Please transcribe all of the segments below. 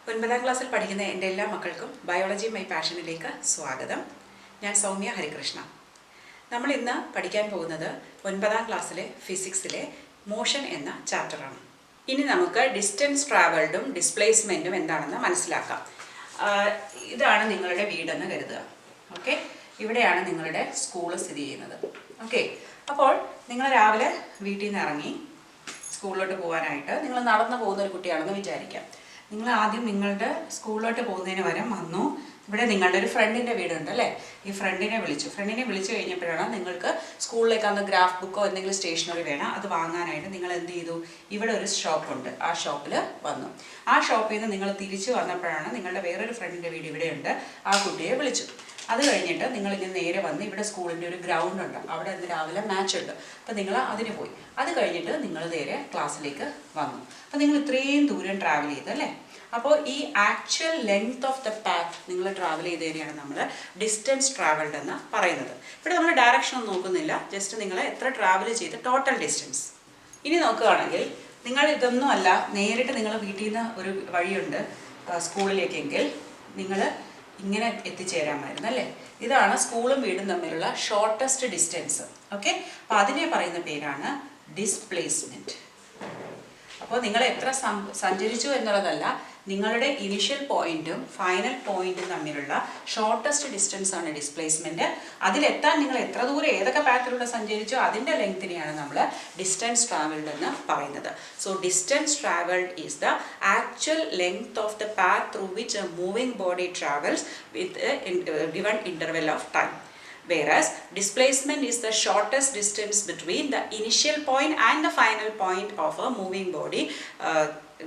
9ാം ക്ലാസ്സിൽ പഠിക്കുന്ന എൻ്റെ എല്ലാ മക്കൾക്കും ബയോളജി മൈ പാഷനിലേക്ക് സ്വാഗതം. ഞാൻ സൗമ്യ ഹരികൃഷ്ണ. നമ്മൾ ഇന്ന് പഠിക്കാൻ പോകുന്നത് 9ാം ക്ലാസ്സിലെ ഫിസിക്സിലെ മോഷൻ എന്ന ചാപ്റ്ററാണ്. ഇനി നമുക്ക് ഡിസ്റ്റൻസ് ട്രാവൽഡും ഡിസ്പ്ലേസ്മെൻറ്റും എന്താണെന്ന് മനസ്സിലാക്കാം. ഇതാണ് നിങ്ങളുടെ വീടെന്ന് കരുതുക. ഓക്കെ, ഇവിടെയാണ് നിങ്ങളുടെ സ്കൂൾ സ്ഥിതി ചെയ്യുന്നത്. ഓക്കെ, അപ്പോൾ നിങ്ങൾ രാവിലെ വീട്ടിൽ നിന്ന് ഇറങ്ങി സ്കൂളിലോട്ട് പോകാനായിട്ട് നിങ്ങൾ നടന്നു പോകുന്ന ഒരു കുട്ടിയാണെന്ന് വിചാരിക്കാം. നിങ്ങൾ ആദ്യം നിങ്ങളുടെ സ്കൂളിലോട്ട് പോകുന്നതിന് വരെ വന്നു. ഇവിടെ നിങ്ങളുടെ ഒരു ഫ്രണ്ടിൻ്റെ വീടുണ്ട് അല്ലേ? ഈ ഫ്രണ്ടിനെ വിളിച്ചു കഴിഞ്ഞപ്പോഴാണ് നിങ്ങൾക്ക് സ്കൂളിലേക്ക് അന്ന് ഗ്രാഫ് ബുക്കോ എന്തെങ്കിലും സ്റ്റേഷനറി വേണം, അത് വാങ്ങാനായിട്ട് നിങ്ങൾ എന്ത് ചെയ്തു? ഇവിടെ ഒരു ഷോപ്പുണ്ട്, ആ ഷോപ്പിൽ വന്നു. ആ ഷോപ്പിൽ നിന്ന് നിങ്ങൾ തിരിച്ചു വന്നപ്പോഴാണ് നിങ്ങളുടെ വേറൊരു ഫ്രണ്ടിൻ്റെ വീട് ഇവിടെയുണ്ട്, ആ കുട്ടിയെ വിളിച്ചു. അത് കഴിഞ്ഞിട്ട് നിങ്ങളിങ്ങനെ നേരെ വന്ന് ഇവിടെ സ്കൂളിൻ്റെ ഒരു ഗ്രൗണ്ട് ഉണ്ട്, അവിടെ ഇന്ന് രാവിലെ മാച്ച് ഉണ്ട്, അപ്പോൾ നിങ്ങൾ അതിന് പോയി. അത് കഴിഞ്ഞിട്ട് നിങ്ങൾ നേരെ ക്ലാസ്സിലേക്ക് വന്നു. അപ്പോൾ നിങ്ങൾ ഇത്രയും ദൂരം ട്രാവൽ ചെയ്തല്ലേ? അപ്പോൾ ഈ actual length of the path നിങ്ങൾ ട്രാവൽ ചെയ്തതിനെയാണ് നമ്മൾ ഡിസ്റ്റൻസ് ട്രാവൽഡ് എന്ന് പറയുന്നത്. ഇവിടെ നമ്മൾ ഡയറക്ഷൻ ഒന്നും നോക്കുന്നില്ല, ജസ്റ്റ് നിങ്ങൾ എത്ര ട്രാവൽ ചെയ്ത് ടോട്ടൽ ഡിസ്റ്റൻസ്. ഇനി നോക്കുകയാണെങ്കിൽ നിങ്ങൾ ഇതൊന്നും അല്ല, നേരിട്ട് നിങ്ങൾ വീട്ടിൽ നിന്ന് ഒരു വഴിയുണ്ട് സ്കൂളിലേക്കെങ്കിൽ നിങ്ങൾ ഇങ്ങനെ എത്തിച്ചേരാമായിരുന്നു അല്ലേ? ഇതാണ് സ്കൂളും വീടും തമ്മിലുള്ള ഷോർട്ടസ്റ്റ് ഡിസ്റ്റൻസ്. ഓക്കെ, അപ്പോൾ അതിനെ പറയുന്ന പേരാണ് ഡിസ്പ്ലേസ്മെൻറ്റ്. അപ്പോൾ നിങ്ങൾ എത്ര സഞ്ചരിച്ചു എന്നുള്ളതല്ല, നിങ്ങളുടെ ഇനിഷ്യൽ പോയിന്റും ഫൈനൽ പോയിന്റും തമ്മിലുള്ള ഷോർട്ടസ്റ്റ് ഡിസ്റ്റൻസ് ആണ് ഡിസ്പ്ലേസ്മെൻറ്റ്. അതിലെത്താൻ നിങ്ങൾ എത്ര ദൂരം ഏതൊക്കെ പാത്തിലൂടെ സഞ്ചരിച്ചോ അതിൻ്റെ ലെങ്തിനെയാണ് നമ്മൾ ഡിസ്റ്റൻസ് ട്രാവൽഡ് എന്ന് പറയുന്നത്. So distance travelled is the actual length of the path through which A moving body travels with given interval of time. Whereas displacement is the shortest distance between the initial point and the final point of a moving body.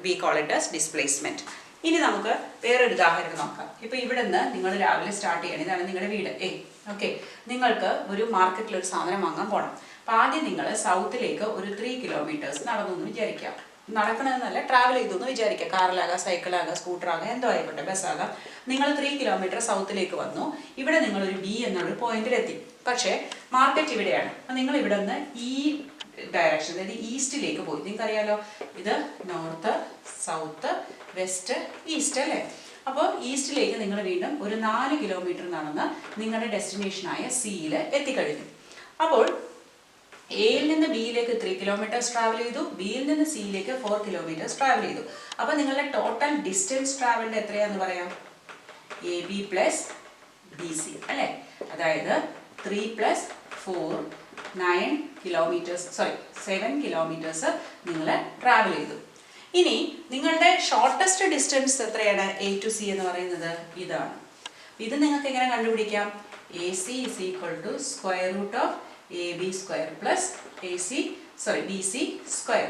We call it as displacement. ഇനി നമുക്ക് വേറൊരു ഉദാഹരണം നോക്കാം. ഇപ്പോൾ ഇവിടെ നിന്ന് നിങ്ങൾ രാവിലെ സ്റ്റാർട്ട് ചെയ്യണം. ഇതാണ് നിങ്ങളുടെ വീട് A. ഓക്കെ, നിങ്ങൾക്ക് ഒരു മാർക്കറ്റിൽ ഒരു സാധനം വാങ്ങാൻ പോകണം. അപ്പോൾ ആദ്യം നിങ്ങൾ സൗത്തിലേക്ക് ഒരു 3 കിലോമീറ്റേഴ്സ് നടന്നു എന്ന് വിചാരിക്കാം. നടക്കണമെന്നല്ല, ട്രാവൽ ചെയ്തു എന്ന് വിചാരിക്കുക. കാറിലാകാം, സൈക്കിളാകാം, സ്കൂട്ടറാകാം, എന്തോ ആയിക്കോട്ടെ, ബസ്സാകാം. നിങ്ങൾ 3 കിലോമീറ്റർ സൗത്തിലേക്ക് വന്നു. ഇവിടെ നിങ്ങളൊരു B എന്നൊരു പോയിന്റിലെത്തി. പക്ഷേ മാർക്കറ്റ് ഇവിടെയാണ്. അപ്പം നിങ്ങൾ ഇവിടെ നിന്ന് ഈ ഡയറക്ഷൻ, അതായത് ഈസ്റ്റിലേക്ക് പോയി. നിങ്ങൾക്കറിയാലോ, ഇത് നോർത്ത്, സൗത്ത്, വെസ്റ്റ്, ഈസ്റ്റ് അല്ലേ? അപ്പോൾ ഈസ്റ്റിലേക്ക് നിങ്ങൾ വീണ്ടും ഒരു 4 കിലോമീറ്റർ നടന്ന് നിങ്ങളുടെ ഡെസ്റ്റിനേഷനായ സിയിൽ എത്തിക്കഴിഞ്ഞു. അപ്പോൾ എയിൽ നിന്ന് ബിയിലേക്ക് 3 കിലോമീറ്റേഴ്സ് ട്രാവൽ ചെയ്തു, ബിയിൽ നിന്ന് സിയിലേക്ക് 4 കിലോമീറ്റേഴ്സ് ട്രാവൽ ചെയ്തു. അപ്പോൾ നിങ്ങളുടെ ടോട്ടൽ ഡിസ്റ്റൻസ് ട്രാവൽഡ് എത്രയാണെന്ന് പറയാം? AB പ്ലസ് BC അല്ലേ? അതായത് 3 + 4 9 കിലോമീറ്റേഴ്സ്, 7 കിലോമീറ്റേഴ്സ് നിങ്ങൾ ട്രാവൽ ചെയ്തു. ഇനി നിങ്ങളുടെ ഷോർട്ടസ്റ്റ് ഡിസ്റ്റൻസ് എത്രയാണ്? A to C എന്ന് പറയുന്നത് ഇതാണ്. ഇത് നിങ്ങൾക്ക് എങ്ങനെ കണ്ടുപിടിക്കാം? AC = square root of AB² plus BC².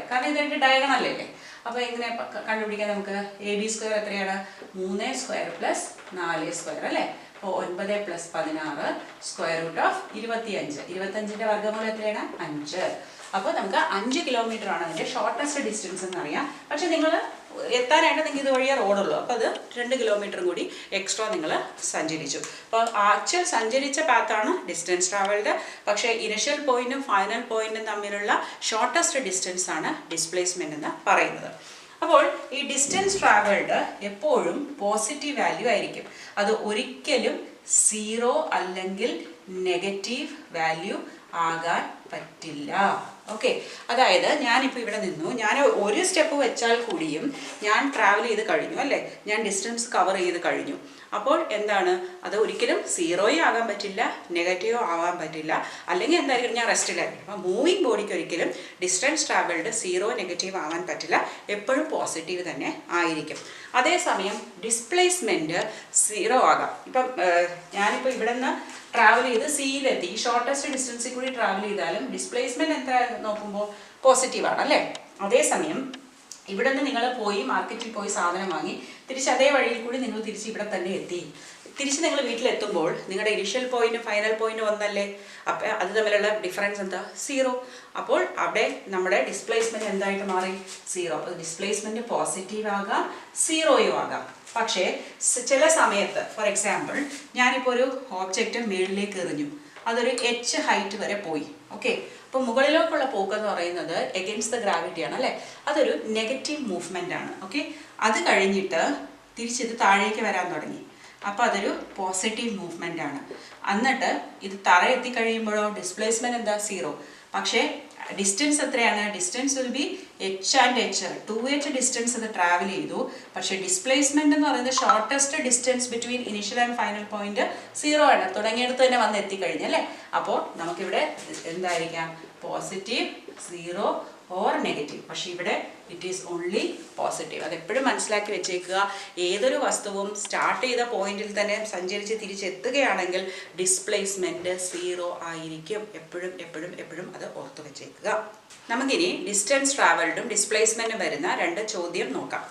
കാരണം ഇത് ഡയഗണൽ അല്ലേ? അപ്പോൾ എങ്ങനെ കണ്ടുപിടിക്കാം നമുക്ക്? AB² എത്രയാണ്? 3² പ്ലസ് 4² അല്ലേ? അപ്പോൾ 9 + 16 സ്ക്വയർ റൂട്ട് ഓഫ് 25. 25ൻ്റെ വർഗ്ഗമൂലം എത്രയാണ്? 5. അപ്പോൾ നമുക്ക് 5 കിലോമീറ്റർ ആണ് അതിൻ്റെ ഷോർട്ടസ്റ്റ് ഡിസ്റ്റൻസ് എന്നറിയാം. പക്ഷെ നിങ്ങൾ എത്താനായിട്ട് നിങ്ങൾക്ക് ഇത് വഴിയേ റോഡുള്ളൂ. അപ്പോൾ അത് 2 കിലോമീറ്ററും കൂടി എക്സ്ട്രാ നിങ്ങൾ സഞ്ചരിച്ചു. അപ്പോൾ ആക്ച്വൽ സഞ്ചരിച്ച പാത്താണ് ഡിസ്റ്റൻസ് ട്രാവൽഡ്. പക്ഷേ ഇനിഷ്യൽ പോയിന്റും ഫൈനൽ പോയിന്റും തമ്മിലുള്ള ഷോർട്ടസ്റ്റ് ഡിസ്റ്റൻസ് ആണ് ഡിസ്പ്ലേസ്മെൻറ്റ് എന്ന് പറയുന്നത്. അപ്പോൾ ഈ ഡിസ്റ്റൻസ് ട്രാവൽഡ് എപ്പോഴും പോസിറ്റീവ് വാല്യൂ ആയിരിക്കും. അത് ഒരിക്കലും 0 അല്ലെങ്കിൽ നെഗറ്റീവ് വാല്യൂ ആകാൻ പറ്റില്ല. ഓക്കെ, അതായത് ഞാനിപ്പോൾ ഇവിടെ നിന്നു, ഞാൻ ഒരു സ്റ്റെപ്പ് വെച്ചാൽ കൂടിയും ഞാൻ ട്രാവൽ ചെയ്ത് കഴിഞ്ഞു അല്ലേ? ഞാൻ ഡിസ്റ്റൻസ് കവർ ചെയ്ത് കഴിഞ്ഞു. അപ്പോൾ എന്താണ്? അത് ഒരിക്കലും 0 ആകാൻ പറ്റില്ല, നെഗറ്റീവോ ആകാൻ പറ്റില്ല, അല്ലെങ്കിൽ എന്തായാലും ഞാൻ റെസ്റ്റിലായിരിക്കും. അപ്പോൾ മൂവിങ് ബോഡിക്ക് ഒരിക്കലും ഡിസ്റ്റൻസ് ട്രാവൽഡ് 0 നെഗറ്റീവ് ആകാൻ പറ്റില്ല, എപ്പോഴും പോസിറ്റീവ് തന്നെ ആയിരിക്കും. അതേസമയം ഡിസ്പ്ലേസ്മെൻറ്റ് 0 ആകാം. ഇപ്പം ഞാനിപ്പോൾ ഇവിടെ നിന്ന് ട്രാവൽ ചെയ്ത് സിയിലെത്തി, ഈ ഷോർട്ടസ്റ്റ് ഡിസ്റ്റൻസിൽ കൂടി ട്രാവൽ ചെയ്താലും ഡിസ്പ്ലേസ്മെൻറ്റ് എന്താ നോക്കുമ്പോൾ പോസിറ്റീവാണ് അല്ലേ? അതേസമയം ഇവിടെ നിന്ന് നിങ്ങൾ പോയി മാർക്കറ്റിൽ പോയി സാധനം വാങ്ങി തിരിച്ച് അതേ വഴിയിൽ കൂടി നിങ്ങൾ തിരിച്ച് ഇവിടെ തന്നെ എത്തി. തിരിച്ച് നിങ്ങൾ വീട്ടിലെത്തുമ്പോൾ നിങ്ങളുടെ ഇനിഷ്യൽ പോയിന്റും ഫൈനൽ പോയിന്റും ഒന്നല്ലേ? അപ്പോൾ അത് തമ്മിലുള്ള ഡിഫറൻസ് എന്താ? 0. അപ്പോൾ അവിടെ നമ്മുടെ ഡിസ്പ്ലേസ്മെൻറ്റ് എന്തായിട്ട് മാറി? 0. ഡിസ്പ്ലേസ്മെൻറ്റ് പോസിറ്റീവ് ആകാം, 0 ആകാം. പക്ഷേ ചില സമയത്ത്, ഫോർ എക്സാമ്പിൾ, ഞാനിപ്പോൾ ഒരു ഓബ്ജക്റ്റ് മേളിലേക്ക് എറിഞ്ഞു, അതൊരു h ഹൈറ്റ് വരെ പോയി. ഓക്കെ, അപ്പോൾ മുകളിലേക്കുള്ള പോക്കെന്ന് പറയുന്നത് എഗെയിൻസ്റ്റ് ദ ഗ്രാവിറ്റി ആണ് അല്ലേ? അതൊരു നെഗറ്റീവ് മൂവ്മെൻ്റ് ആണ്. ഓക്കെ, അത് കഴിഞ്ഞിട്ട് തിരിച്ചിത് താഴേക്ക് വരാൻ തുടങ്ങി. അപ്പോൾ അതൊരു പോസിറ്റീവ് മൂവ്മെൻ്റ് ആണ്. എന്നിട്ട് ഇത് തറ എത്തിക്കഴിയുമ്പോഴോ ഡിസ്പ്ലേസ്മെൻറ്റ് എന്താ? 0. പക്ഷേ ഡിസ്റ്റൻസ് എത്രയാണ്? Distance will be h and h. 2h distance ഇത് ട്രാവൽ ചെയ്തു. പക്ഷേ ഡിസ്പ്ലേസ്മെന്റ് എന്ന് പറയുന്നത് shortest distance between initial and final point 0 ആണ്. തുടങ്ങിയെടുത്ത് തന്നെ വന്ന് എത്തിക്കഴിഞ്ഞല്ലേ. അപ്പോൾ നമുക്കിവിടെ എന്തായിരിക്കാം? Positive, 0 or negative. പക്ഷേ ഇവിടെ ഇറ്റ് ഈസ് ഓൺലി പോസിറ്റീവ്. അതെപ്പോഴും മനസ്സിലാക്കി വെച്ചേക്കുക. ഏതൊരു വസ്തുവും സ്റ്റാർട്ട് ചെയ്ത പോയിന്റിൽ തന്നെ സഞ്ചരിച്ച് തിരിച്ചെത്തുകയാണെങ്കിൽ ഡിസ്പ്ലേസ്മെൻറ്റ് 0 ആയിരിക്കും. എപ്പോഴും എപ്പോഴും എപ്പോഴും അത് ഓർത്ത് വെച്ചേക്കുക. നമുക്കിനി ഡിസ്റ്റൻസ് ട്രാവൽഡും ഡിസ്പ്ലേസ്മെൻറ്റും വരുന്ന 2 ചോദ്യം നോക്കാം.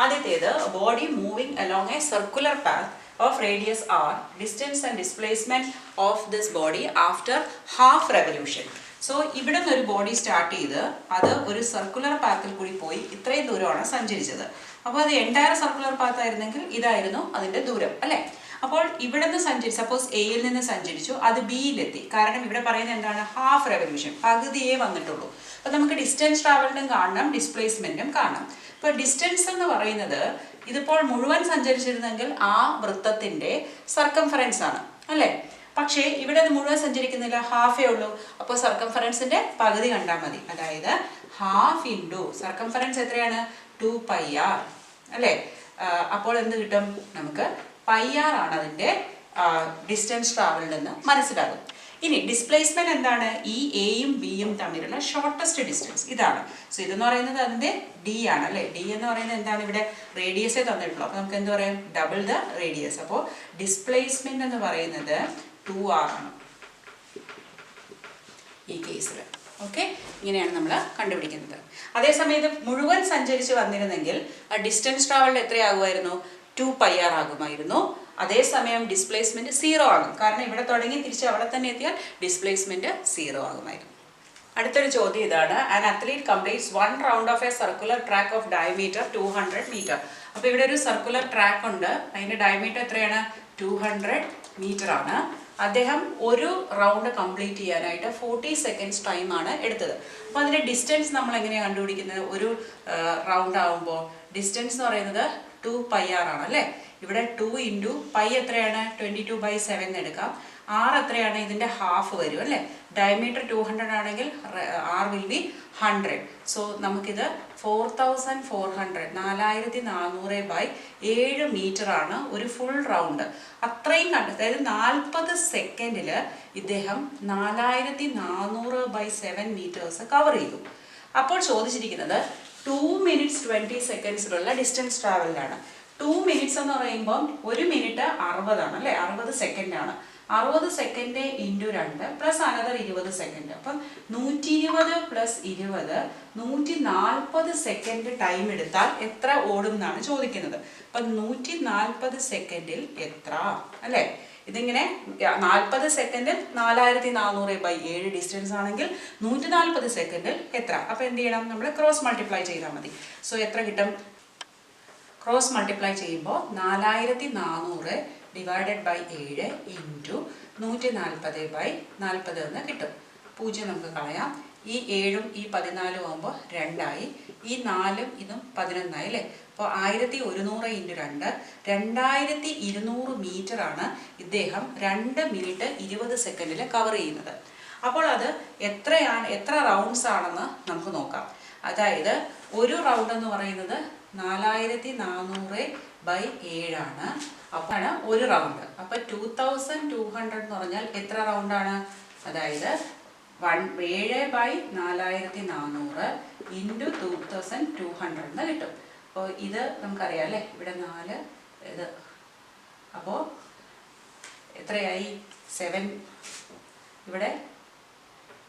ആദ്യത്തേത്, body moving along A circular path of radius r, distance and displacement of this body after half revolution. So ഇവിടെ നിന്ന് ഒരു ബോഡി സ്റ്റാർട്ട് ചെയ്ത് അത് ഒരു സർക്കുലർ പാത്തിൽ കൂടി പോയി ഇത്രയും ദൂരമാണ് സഞ്ചരിച്ചത്. അപ്പോൾ അത് എൻറ്റയർ സർക്കുലർ പാത്ത് ആയിരുന്നെങ്കിൽ ഇതായിരുന്നു അതിൻ്റെ ദൂരം അല്ലേ. അപ്പോൾ ഇവിടെ നിന്ന് സഞ്ചരിച്ചു, സപ്പോസ് എയിൽ നിന്ന് സഞ്ചരിച്ചു, അത് ബിയിലെത്തി. കാരണം ഇവിടെ പറയുന്നത് എന്താണ്? ഹാഫ് റെവല്യൂഷൻ, പകുതിയേ വന്നിട്ടുള്ളൂ. അപ്പോൾ നമുക്ക് ഡിസ്റ്റൻസ് ട്രാവൽഡും കാണണം, ഡിസ്പ്ലേസ്മെൻറ്റും കാണണം. ഇപ്പോൾ ഡിസ്റ്റൻസ് എന്ന് പറയുന്നത് ഇതിപ്പോൾ മുഴുവൻ സഞ്ചരിച്ചിരുന്നെങ്കിൽ ആ വൃത്തത്തിൻ്റെ സർക്കംഫറൻസ് ആണ് അല്ലേ. പക്ഷേ ഇവിടെ മുഴുവൻ സഞ്ചരിക്കുന്നില്ല, ഹാഫേ ഉള്ളൂ. അപ്പോൾ സർക്കംഫറൻസിൻ്റെ പകുതി കണ്ടാൽ മതി. അതായത് ഹാഫ് ഇൻറ്റു സർക്കംഫറൻസ് എത്രയാണ്? 2πr അല്ലേ. അപ്പോൾ എന്ത് കിട്ടും? നമുക്ക് πr ആണ് അതിൻ്റെ ഡിസ്റ്റൻസ് ട്രാവൽഡ് എന്ന് മനസ്സിലാകും. ഇനി ഡിസ്പ്ലേസ്മെന്റ് എന്താണ്? ഈ എയും ബിയും തമ്മിലുള്ള ഷോർട്ടസ്റ്റ് ഡിസ്റ്റൻസ് ഇതാണ്. സോ ഇതെന്ന് പറയുന്നത് അതിൻ്റെ ഡി ആണ് അല്ലേ. ഡി എന്ന് പറയുന്നത് എന്താണ്? ഇവിടെ റേഡിയസേ തന്നിട്ടുള്ളൂ. അപ്പോൾ നമുക്ക് എന്ത് പറയാം? Double the radius. അപ്പോൾ ഡിസ്പ്ലേസ്മെന്റ് എന്ന് പറയുന്നത് 2r ആണ് ഈ കേസിൽ. ഓക്കെ, ഇങ്ങനെയാണ് നമ്മൾ കണ്ടുപിടിക്കുന്നത്. അതേസമയത്ത് മുഴുവൻ സഞ്ചരിച്ച് വന്നിരുന്നെങ്കിൽ ഡിസ്റ്റൻസ് ട്രാവൽഡ് എത്രയാകുമായിരുന്നു? 2πr ആകുമായിരുന്നു. അതേസമയം ഡിസ്പ്ലേസ്മെന്റ് 0 ആകും. കാരണം ഇവിടെ തുടങ്ങി തിരിച്ച് അവിടെ തന്നെ എത്തിയാൽ ഡിസ്പ്ലേസ്മെന്റ് 0 ആകുമായിരുന്നു. അടുത്തൊരു ചോദ്യം ഇതാണ്. An athlete completes 1 round of a circular track of diameter 200 metre. അപ്പോൾ ഇവിടെ ഒരു സർക്കുലർ ട്രാക്ക് ഉണ്ട്. അതിൻ്റെ ഡയമീറ്റർ എത്രയാണ്? 200 മീറ്റർ ആണ്. അദ്ദേഹം ഒരു റൗണ്ട് കംപ്ലീറ്റ് ചെയ്യാനായിട്ട് 40 സെക്കൻഡ്സ് ടൈമാണ് എടുത്തത്. അപ്പോൾ അതിൻ്റെ ഡിസ്റ്റൻസ് നമ്മൾ എങ്ങനെയാണ് കണ്ടുപിടിക്കുന്നത്? ഒരു റൗണ്ട് ആകുമ്പോൾ ഡിസ്റ്റൻസ് എന്ന് പറയുന്നത് 2πr ആണ് അല്ലേ. ഇവിടെ 2 ഇൻറ്റു പൈ എത്രയാണ്? 22/7 എടുക്കാം. r എത്രയാണ്? ഇതിൻ്റെ ഹാഫ് വരും അല്ലേ. ഡയമീറ്റർ 200 ആണെങ്കിൽ r വിൽ ബി 100. സോ നമുക്കിത് 4400 4400/7 മീറ്റർ ആണ് ഒരു ഫുൾ റൗണ്ട്. അത്രയും അതായത് 40 സെക്കൻഡിൽ ഇദ്ദേഹം 4400/7 മീറ്റേഴ്സ് കവർ ചെയ്തു. അപ്പോൾ ചോദിച്ചിരിക്കുന്നത് 2 minutes 20 സെക്കൻഡ്സിലുള്ള ഡിസ്റ്റൻസ് ട്രാവലിലാണ്. 2 minutes എന്ന് പറയുമ്പോൾ 1 മിനിറ്റ് 60 ആണ് അല്ലേ. 60 സെക്കൻഡ് ആണ്. 60 second into 2 plus another 20 second. അപ്പം 120 പ്ലസ് 20 140 സെക്കൻഡ് ടൈം എടുത്താൽ എത്ര ഓടും എന്നാണ് ചോദിക്കുന്നത്. അപ്പം 140 സെക്കൻഡിൽ എത്ര അല്ലേ. ഇതിങ്ങനെ 40 സെക്കൻഡിൽ 4400/7 ഡിസ്റ്റൻസ് ആണെങ്കിൽ 140 സെക്കൻഡിൽ എത്ര? അപ്പോൾ എന്ത് ചെയ്യണം? നമ്മൾ ക്രോസ് മൾട്ടിപ്ലൈ ചെയ്താൽ മതി. സോ എത്ര കിട്ടും? ക്രോസ് മൾട്ടിപ്ലൈ ചെയ്യുമ്പോൾ 4400 ഡിവൈഡഡ് ബൈ 7 ഇൻറ്റു 140/40 എന്ന് കിട്ടും. 0 നമുക്ക് കളയാം. ഈ 7ഉം ഈ 14ഉം ആകുമ്പോൾ 2ആയി. ഈ 4ഉം ഇതും 11ആയി അല്ലേ. അപ്പോൾ 1100 ഇൻറ്റു 2 2200 മീറ്റർ ആണ് ഇദ്ദേഹം 2 മിനിറ്റ് 20 സെക്കൻഡിൽ കവർ ചെയ്യുന്നത്. അപ്പോൾ അത് എത്ര റൗണ്ട്സ് ആണെന്ന് നമുക്ക് നോക്കാം. അതായത് ഒരു റൗണ്ട് എന്ന് പറയുന്നത് 4400/7 ആണ്. അപ്പോഴാണ് ഒരു റൗണ്ട്. അപ്പോൾ 2200 എന്ന് പറഞ്ഞാൽ എത്ര റൗണ്ടാണ്? അതായത് 7/4400 ഇൻറ്റു 2200 എന്ന് കിട്ടും. അപ്പോൾ ഇത് നമുക്കറിയാം അല്ലേ. ഇവിടെ 4 ഇത് അപ്പോൾ എത്രയായി? 7. ഇവിടെ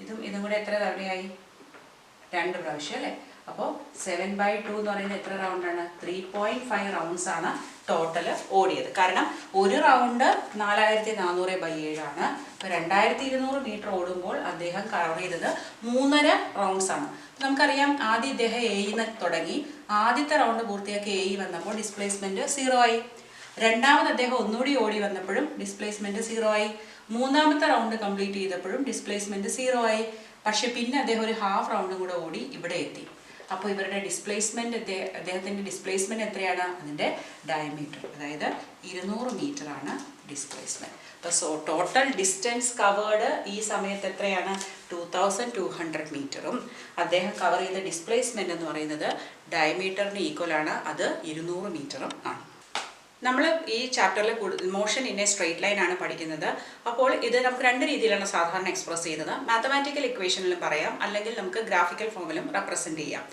ഇതും കൂടെ എത്ര തവണയായി? 2 പ്രാവശ്യം അല്ലേ. അപ്പോൾ 7/2 എന്ന് പറയുന്നത് എത്ര റൗണ്ടാണ്? 3.5 റൗണ്ട്സ് ആണ് ടോട്ടൽ ഓടിയത്. കാരണം ഒരു റൗണ്ട് 4400/7 ആണ്. അപ്പോൾ 2200 മീറ്റർ ഓടുമ്പോൾ അദ്ദേഹം കവർ ചെയ്തത് 3.5 റൗണ്ട്സ് ആണ്. നമുക്കറിയാം ആദ്യം ഇദ്ദേഹം എയിൽ തുടങ്ങി. ആദ്യത്തെ റൗണ്ട് പൂർത്തിയാക്കി എ വന്നപ്പോൾ ഡിസ്പ്ലേസ്മെൻറ്റ് 0 ആയി. രണ്ടാമത് അദ്ദേഹം ഒന്നുകൂടി ഓടി വന്നപ്പോഴും ഡിസ്പ്ലേസ്മെൻറ്റ് 0 ആയി. മൂന്നാമത്തെ റൗണ്ട് കംപ്ലീറ്റ് ചെയ്തപ്പോഴും ഡിസ്പ്ലേസ്മെൻറ്റ് 0 ആയി. പക്ഷെ പിന്നെ അദ്ദേഹം ഒരു ഹാഫ് റൗണ്ടും കൂടെ ഓടി ഇവിടെ എത്തി. അപ്പോൾ ഇവരുടെ ഡിസ്പ്ലേസ്മെൻറ്റ് അദ്ദേഹത്തിൻ്റെ ഡിസ്പ്ലേസ്മെൻറ്റ് എത്രയാണ്? അതിൻ്റെ ഡയമീറ്റർ, അതായത് 200 മീറ്ററാണ് ഡിസ്പ്ലേസ്മെൻറ്റ്. അപ്പോൾ ടോട്ടൽ ഡിസ്റ്റൻസ് കവേർഡ് ഈ സമയത്ത് എത്രയാണ്? 2200 മീറ്ററും അദ്ദേഹം കവർ ചെയ്ത ഡിസ്പ്ലേസ്മെൻറ്റ് എന്ന് പറയുന്നത് ഡയമീറ്ററിന് ഈക്വലാണ്, അത് 200 മീറ്ററും ആണ്. നമ്മൾ ഈ ചാപ്റ്ററിൽ motion in A straight line ആണ് പഠിക്കുന്നത്. അപ്പോൾ ഇത് നമുക്ക് രണ്ട് രീതിയിലാണ് സാധാരണ എക്സ്പ്രസ് ചെയ്യുന്നത്. മാത്തമാറ്റിക്കൽ ഇക്വേഷനിലും പറയാം, അല്ലെങ്കിൽ നമുക്ക് ഗ്രാഫിക്കൽ ഫോമിലും റെപ്രസെൻറ്റ് ചെയ്യാം.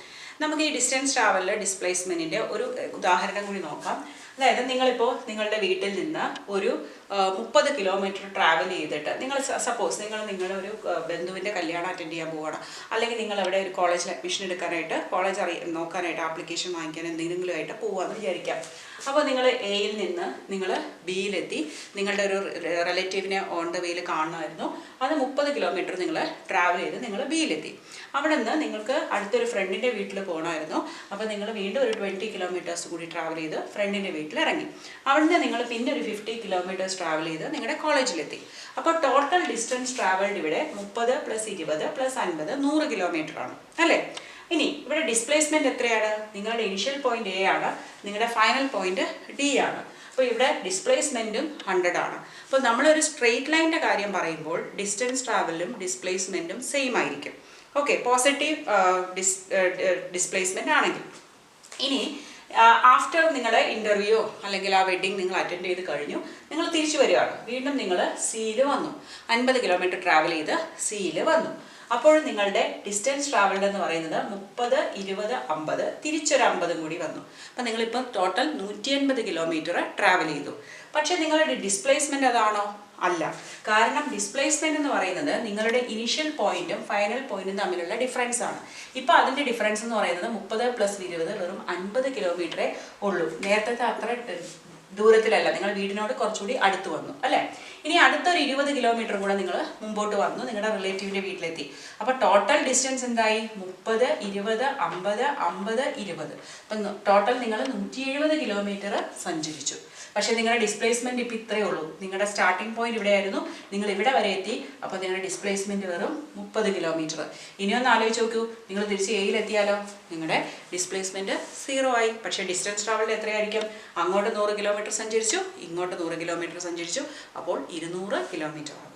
നമുക്ക് ഈ ഡിസ്റ്റൻസ് ട്രാവലിൽ ഡിസ്പ്ലേസ്മെൻറ്റിൻ്റെ ഒരു ഉദാഹരണം കൂടി നോക്കാം. അതായത് നിങ്ങളിപ്പോൾ നിങ്ങളുടെ വീട്ടിൽ നിന്ന് ഒരു 30 കിലോമീറ്റർ ട്രാവൽ ചെയ്തിട്ട് നിങ്ങൾ സപ്പോസ് നിങ്ങളുടെ ഒരു ബന്ധുവിൻ്റെ കല്യാണം അറ്റൻഡ് ചെയ്യാൻ പോവുകയാണ്, അല്ലെങ്കിൽ നിങ്ങൾ അവിടെ ഒരു കോളേജിൽ അഡ്മിഷൻ എടുക്കാനായിട്ട് കോളേജ് നോക്കാനായിട്ട് ആപ്ലിക്കേഷൻ വാങ്ങിക്കാൻ എന്തെങ്കിലും ആയിട്ട് പോവുകയെന്ന് വിചാരിക്കാം. അപ്പോൾ നിങ്ങൾ എയിൽ നിന്ന് നിങ്ങൾ ബിയിലെത്തി, നിങ്ങളുടെ ഒരു റിലേറ്റീവിനെ ഓൺ ദ വേയിൽ കാണുമായിരുന്നു. അത് 30 കിലോമീറ്റർ നിങ്ങൾ ട്രാവൽ ചെയ്ത് നിങ്ങൾ ബിയിലെത്തി. അവിടെ നിന്ന് നിങ്ങൾക്ക് അടുത്തൊരു ഫ്രണ്ടിൻ്റെ വീട്ടിൽ പോകണമായിരുന്നു. അപ്പോൾ നിങ്ങൾ വീണ്ടും ഒരു 20 കിലോമീറ്റേഴ്സ് കൂടി ട്രാവൽ ചെയ്ത് ഫ്രണ്ടിൻ്റെ വീട്ടിൽ ഇറങ്ങി. അവിടുന്ന് നിങ്ങൾ പിന്നെ ഒരു 50 കിലോമീറ്റേഴ്സ് ട്രാവൽ ചെയ്ത് നിങ്ങളുടെ കോളേജിലെത്തി. അപ്പോൾ ടോട്ടൽ ഡിസ്റ്റൻസ് ട്രാവൽഡ് ഇവിടെ 30 + 20 + 50 100 കിലോമീറ്റർ ആണ് അല്ലേ? ഇനി ഇവിടെ ഡിസ്പ്ലേസ്മെൻറ്റ് എത്രയാണ്? നിങ്ങളുടെ ഇനിഷ്യൽ പോയിന്റ് എ ആണ്, നിങ്ങളുടെ ഫൈനൽ പോയിന്റ് ഡി ആണ്. അപ്പോൾ ഇവിടെ ഡിസ്പ്ലേസ്മെൻറ്റും 100 ആണ്. അപ്പോൾ നമ്മളൊരു സ്ട്രെയിറ്റ് ലൈനിൻ്റെ കാര്യം പറയുമ്പോൾ ഡിസ്റ്റൻസ് ട്രാവലും ഡിസ്പ്ലേസ്മെൻറ്റും സെയിം ആയിരിക്കും. ഓക്കെ, പോസിറ്റീവ് ഡിസ്പ്ലേസ്മെൻ്റ് ആണെങ്കിൽ. ഇനി ആഫ്റ്റർ നിങ്ങളുടെ ഇൻ്റർവ്യൂ അല്ലെങ്കിൽ ആ വെഡ്ഡിങ് നിങ്ങൾ അറ്റൻഡ് ചെയ്ത് കഴിഞ്ഞു, നിങ്ങൾ തിരിച്ചു വരികയാണ്. വീണ്ടും നിങ്ങൾ സിയിൽ വന്നു, 50 കിലോമീറ്റർ ട്രാവൽ ചെയ്ത് സിയിൽ വന്നു. അപ്പോൾ നിങ്ങളുടെ ഡിസ്റ്റൻസ് ട്രാവൽഡ് എന്ന് പറയുന്നത് 30, 20, 50, തിരിച്ചൊരു 50 കൂടി വന്നു. അപ്പം നിങ്ങളിപ്പോൾ ടോട്ടൽ 180 കിലോമീറ്റർ ട്രാവൽ ചെയ്തു. പക്ഷേ നിങ്ങളുടെ ഡിസ്പ്ലേസ്മെൻറ്റ് അതാണോ? അല്ല. കാരണം ഡിസ്പ്ലേസ്മെൻറ്റ് എന്ന് പറയുന്നത് നിങ്ങളുടെ ഇനിഷ്യൽ പോയിന്റും ഫൈനൽ പോയിന്റും തമ്മിലുള്ള ഡിഫറൻസ് ആണ്. ഇപ്പോൾ അതിൻ്റെ ഡിഫറൻസ് എന്ന് പറയുന്നത് 30 + 20 വെറും 50 കിലോമീറ്ററേ ഉള്ളൂ. നേരത്തെ അത്ര ദൂരത്തിലല്ല, നിങ്ങൾ വീടിനോട് കുറച്ചുകൂടി അടുത്ത് വന്നു അല്ലേ? ഇനി അടുത്തൊരു 20 കിലോമീറ്റർ കൂടെ നിങ്ങൾ മുമ്പോട്ട് വന്നു, നിങ്ങളുടെ റിലേറ്റീവിൻ്റെ വീട്ടിലെത്തി. അപ്പോൾ ടോട്ടൽ ഡിസ്റ്റൻസ് എന്തായി? 30, 20, 50, 50, 20. അപ്പം ടോട്ടൽ നിങ്ങൾ 170 കിലോമീറ്റർ സഞ്ചരിച്ചു. പക്ഷേ നിങ്ങളുടെ ഡിസ്പ്ലേസ്മെൻറ്റ് ഇപ്പോൾ ഇത്രയേ ഉള്ളൂ. നിങ്ങളുടെ സ്റ്റാർട്ടിംഗ് പോയിന്റ് ഇവിടെയായിരുന്നു, നിങ്ങൾ ഇവിടെ വരെ എത്തി. അപ്പോൾ നിങ്ങളുടെ ഡിസ്പ്ലേസ്മെൻറ്റ് വെറും 30 കിലോമീറ്റർ. ഇനിയൊന്ന് ആലോചിച്ച് നോക്കൂ, നിങ്ങൾ തിരിച്ച് എയിലെത്തിയാലോ? നിങ്ങളുടെ ഡിസ്പ്ലേസ്മെൻറ്റ് 0 ആയി. പക്ഷേ ഡിസ്റ്റൻസ് ട്രാവൽഡ് എത്രയായിരിക്കും? അങ്ങോട്ട് 100 കിലോമീറ്റർ സഞ്ചരിച്ചു, ഇങ്ങോട്ട് 100 കിലോമീറ്റർ സഞ്ചരിച്ചു. അപ്പോൾ 200 കിലോമീറ്റർ ആകും.